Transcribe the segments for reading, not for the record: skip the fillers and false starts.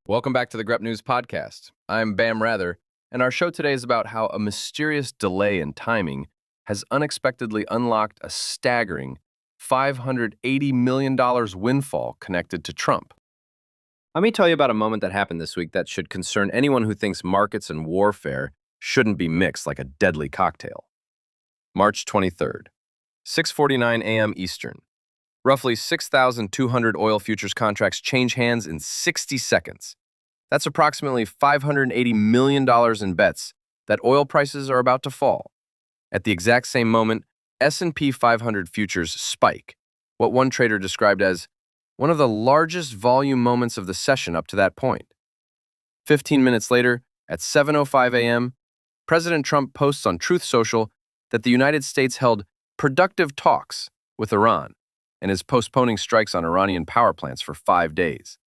Welcome back to the Grep News Podcast. I'm Bam Rather, and our show today is about how a mysterious delay in timing has unexpectedly unlocked a staggering $580 million windfall connected to Trump. Let me tell you about a moment that happened this week that should concern anyone who thinks markets and warfare shouldn't be mixed like a deadly cocktail. March 23rd, 6:49 a.m. Eastern. Roughly 6,200 oil futures contracts change hands in 60 seconds. That's approximately $580 million in bets that oil prices are about to fall. At the exact same moment, S&P 500 futures spike, what one trader described as one of the largest volume moments of the session up to that point. 15 minutes later, at 7:05 a.m., President Trump posts on Truth Social that the United States held productive talks with Iran and is postponing strikes on Iranian power plants for 5 days.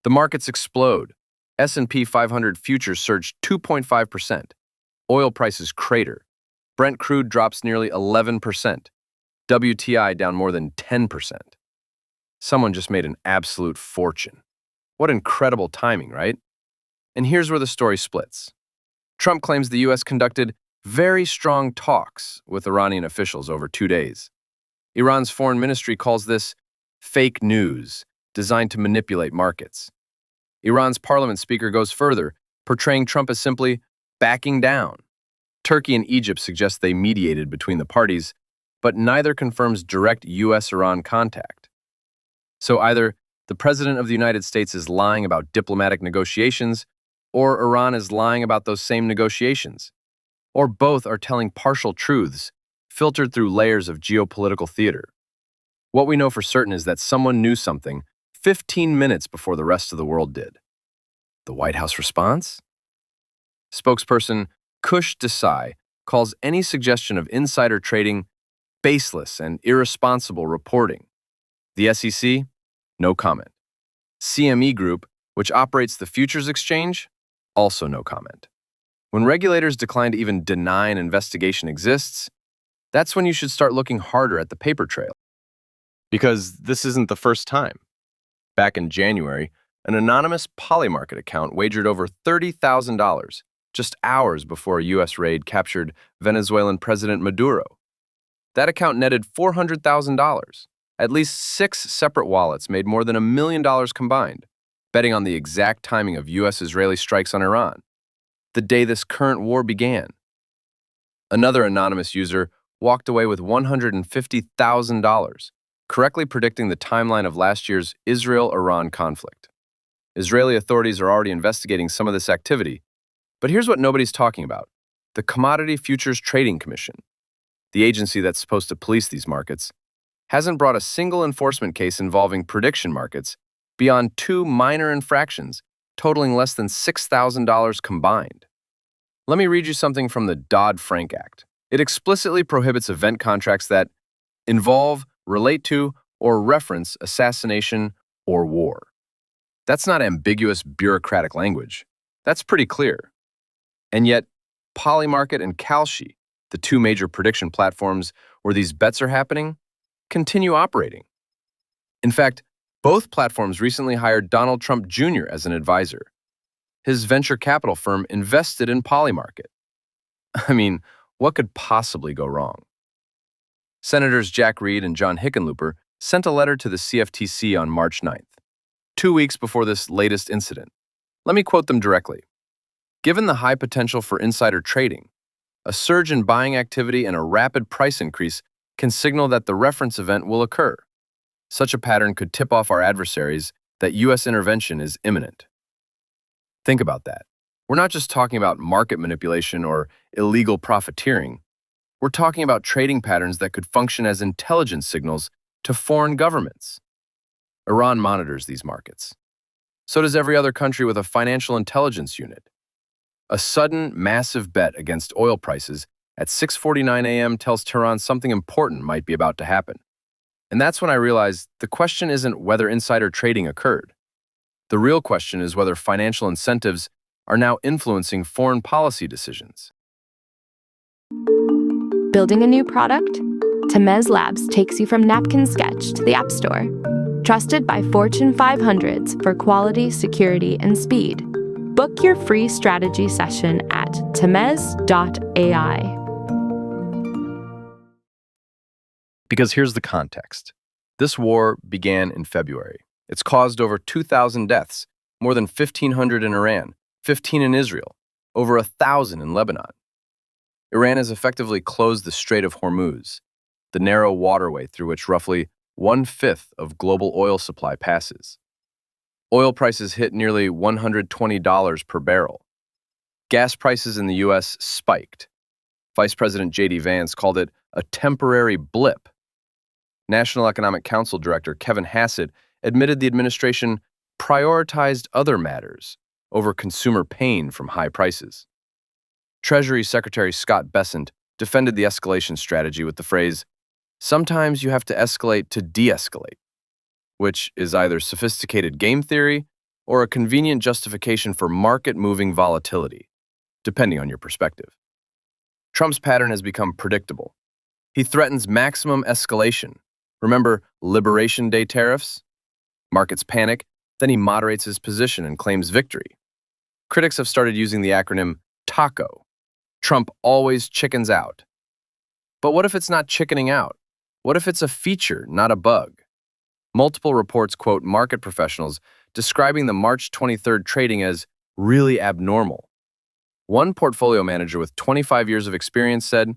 The markets explode. S&P 500 futures surge 2.5%. Oil prices crater. Brent crude drops nearly 11%. WTI down more than 10%. Someone just made an absolute fortune. What incredible timing, right? And here's where the story splits. Trump claims the U.S. conducted very strong talks with Iranian officials over 2 days. Iran's foreign ministry calls this fake news designed to manipulate markets. Iran's parliament speaker goes further, portraying Trump as simply backing down. Turkey and Egypt suggest they mediated between the parties, but neither confirms direct U.S.-Iran contact. So either the President of the United States is lying about diplomatic negotiations, or Iran is lying about those same negotiations. Or both are telling partial truths, filtered through layers of geopolitical theater. What we know for certain is that someone knew something 15 minutes before the rest of the world did. The White House response? Spokesperson Kush Desai calls any suggestion of insider trading baseless and irresponsible reporting. The SEC? No comment. CME Group, which operates the futures exchange? Also no comment. When regulators decline to even deny an investigation exists, that's when you should start looking harder at the paper trail. Because this isn't the first time. Back in January, an anonymous Polymarket account wagered over $30,000 just hours before a U.S. raid captured Venezuelan President Maduro. That account netted $400,000. At least 6 separate wallets made more than $1 million combined, betting on the exact timing of U.S.-Israeli strikes on Iran, the day this current war began. Another anonymous user walked away with $150,000, correctly predicting the timeline of last year's Israel-Iran conflict. Israeli authorities are already investigating some of this activity, but here's what nobody's talking about: the Commodity Futures Trading Commission, the agency that's supposed to police these markets, hasn't brought a single enforcement case involving prediction markets beyond 2 minor infractions totaling less than $6,000 combined. Let me read you something from the Dodd-Frank Act. It explicitly prohibits event contracts that involve, relate to, or reference assassination or war. That's not ambiguous bureaucratic language. That's pretty clear. And yet, Polymarket and Kalshi, the 2 major prediction platforms where these bets are happening, continue operating. In fact, both platforms recently hired Donald Trump Jr. as an advisor. His venture capital firm invested in Polymarket. I mean, what could possibly go wrong? Senators Jack Reed and John Hickenlooper sent a letter to the CFTC on March 9th, 2 weeks before this latest incident. Let me quote them directly. Given the high potential for insider trading, a surge in buying activity and a rapid price increase can signal that the reference event will occur. Such a pattern could tip off our adversaries that U.S. intervention is imminent. Think about that. We're not just talking about market manipulation or illegal profiteering. We're talking about trading patterns that could function as intelligence signals to foreign governments. Iran monitors these markets. So does every other country with a financial intelligence unit. A sudden, massive bet against oil prices at 6:49 a.m. tells Tehran something important might be about to happen. And that's when I realized the question isn't whether insider trading occurred. The real question is whether financial incentives are now influencing foreign policy decisions. Building a new product? Temez Labs takes you from napkin sketch to the App Store. Trusted by Fortune 500s for quality, security, and speed. Book your free strategy session at Temez.ai. Because here's the context. This war began in February. It's caused over 2,000 deaths, more than 1,500 in Iran, 15 in Israel, over 1,000 in Lebanon. Iran has effectively closed the Strait of Hormuz, the narrow waterway through which roughly 1/5 of global oil supply passes. Oil prices hit nearly $120 per barrel. Gas prices in the U.S. spiked. Vice President J.D. Vance called it a temporary blip. National Economic Council Director Kevin Hassett admitted the administration prioritized other matters over consumer pain from high prices. Treasury Secretary Scott Bessent defended the escalation strategy with the phrase, "Sometimes you have to escalate to de-escalate," which is either sophisticated game theory or a convenient justification for market-moving volatility, depending on your perspective. Trump's pattern has become predictable. He threatens maximum escalation. Remember Liberation Day tariffs? Markets panic, then he moderates his position and claims victory. Critics have started using the acronym TACO. Trump always chickens out. But what if it's not chickening out? What if it's a feature, not a bug? Multiple reports quote market professionals describing the March 23rd trading as really abnormal. One portfolio manager with 25 years of experience said,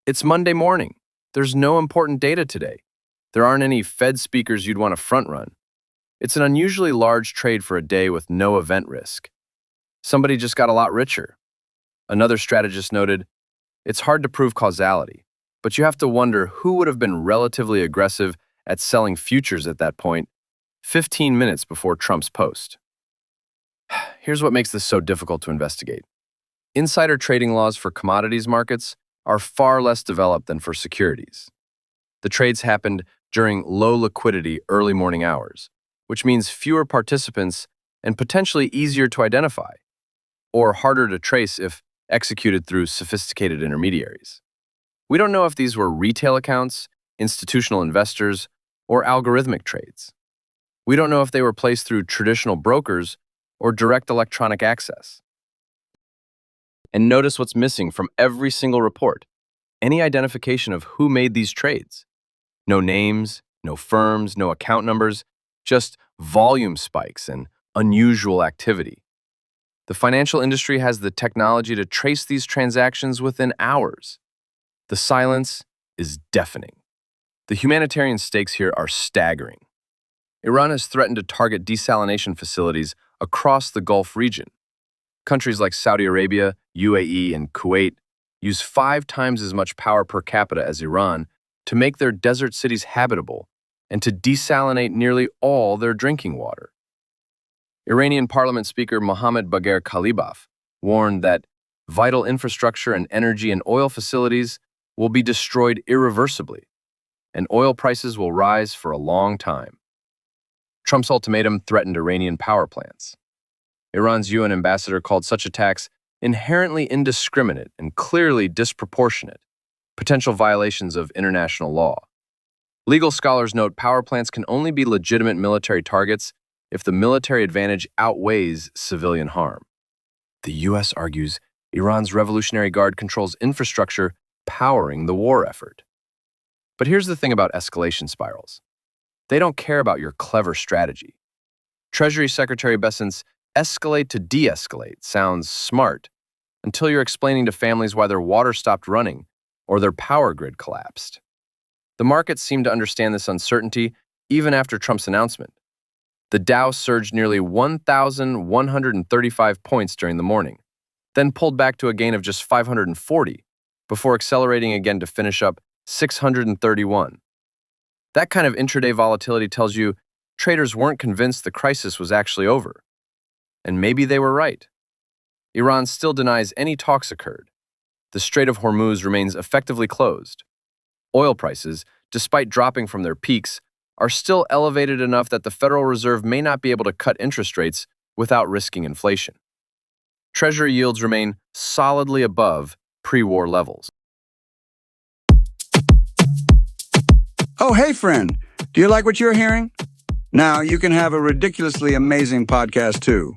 "It's Monday morning. There's no important data today. There aren't any Fed speakers you'd want to front run. It's an unusually large trade for a day with no event risk. Somebody just got a lot richer." Another strategist noted, "It's hard to prove causality, but you have to wonder who would have been relatively aggressive at selling futures at that point, 15 minutes before Trump's post." Here's what makes this so difficult to investigate. Insider trading laws for commodities markets are far less developed than for securities. The trades happened during low liquidity early morning hours, which means fewer participants and potentially easier to identify, or harder to trace if executed through sophisticated intermediaries. We don't know if these were retail accounts, institutional investors, or algorithmic trades. We don't know if they were placed through traditional brokers or direct electronic access. And notice what's missing from every single report: any identification of who made these trades. No names, no firms, no account numbers, just volume spikes and unusual activity. The financial industry has the technology to trace these transactions within hours. The silence is deafening. The humanitarian stakes here are staggering. Iran has threatened to target desalination facilities across the Gulf region. Countries like Saudi Arabia, UAE, and Kuwait use 5 times as much power per capita as Iran to make their desert cities habitable and to desalinate nearly all their drinking water. Iranian Parliament Speaker Mohammad Bagher Khalibaf warned that vital infrastructure and energy and oil facilities will be destroyed irreversibly, and oil prices will rise for a long time. Trump's ultimatum threatened Iranian power plants. Iran's UN ambassador called such attacks inherently indiscriminate and clearly disproportionate, potential violations of international law. Legal scholars note power plants can only be legitimate military targets if the military advantage outweighs civilian harm. The U.S. argues Iran's Revolutionary Guard controls infrastructure powering the war effort. But here's the thing about escalation spirals. They don't care about your clever strategy. Treasury Secretary Bessent's escalate to de-escalate sounds smart until you're explaining to families why their water stopped running or their power grid collapsed. The markets seem to understand this uncertainty even after Trump's announcement. The Dow surged nearly 1,135 points during the morning, then pulled back to a gain of just 540, before accelerating again to finish up 631. That kind of intraday volatility tells you traders weren't convinced the crisis was actually over. And maybe they were right. Iran still denies any talks occurred. The Strait of Hormuz remains effectively closed. Oil prices, despite dropping from their peaks, are still elevated enough that the Federal Reserve may not be able to cut interest rates without risking inflation. Treasury yields remain solidly above pre-war levels. Oh, hey, friend. Do you like what you're hearing? Now you can have a ridiculously amazing podcast too.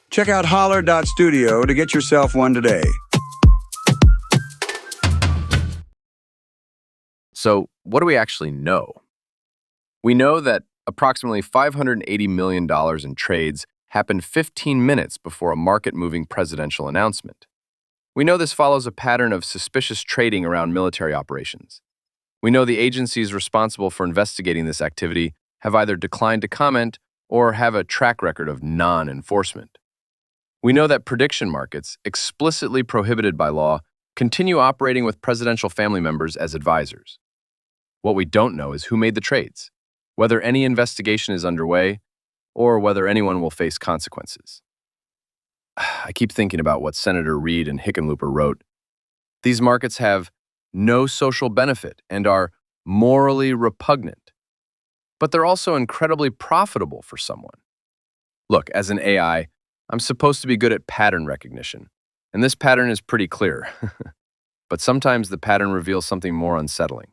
Check out holler.studio to get yourself one today. So, what do we actually know? We know that approximately $580 million in trades happened 15 minutes before a market-moving presidential announcement. We know this follows a pattern of suspicious trading around military operations. We know the agencies responsible for investigating this activity have either declined to comment or have a track record of non-enforcement. We know that prediction markets, explicitly prohibited by law, continue operating with presidential family members as advisors. What we don't know is who made the trades, whether any investigation is underway, or whether anyone will face consequences. I keep thinking about what Senator Reid and Hickenlooper wrote. These markets have no social benefit and are morally repugnant, but they're also incredibly profitable for someone. Look, as an AI, I'm supposed to be good at pattern recognition, and this pattern is pretty clear. But sometimes the pattern reveals something more unsettling.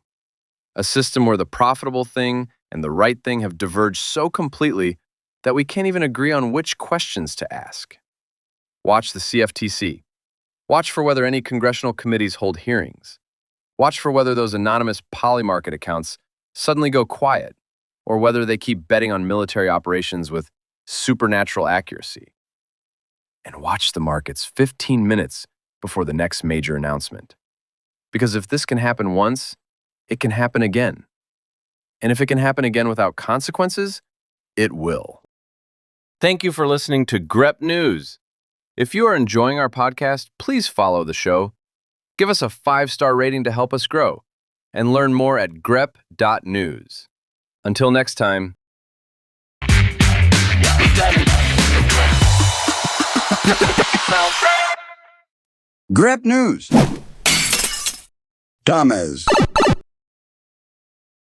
A system where the profitable thing and the right thing have diverged so completely that we can't even agree on which questions to ask. Watch the CFTC. Watch for whether any congressional committees hold hearings. Watch for whether those anonymous polymarket accounts suddenly go quiet, or whether they keep betting on military operations with supernatural accuracy. And watch the markets 15 minutes before the next major announcement. Because if this can happen once, it can happen again. And if it can happen again without consequences, it will. Thank you for listening to GREP News. If you are enjoying our podcast, please follow the show. Give us a 5-star rating to help us grow. And learn more at grep.news. Until next time. Grep News. Thomas.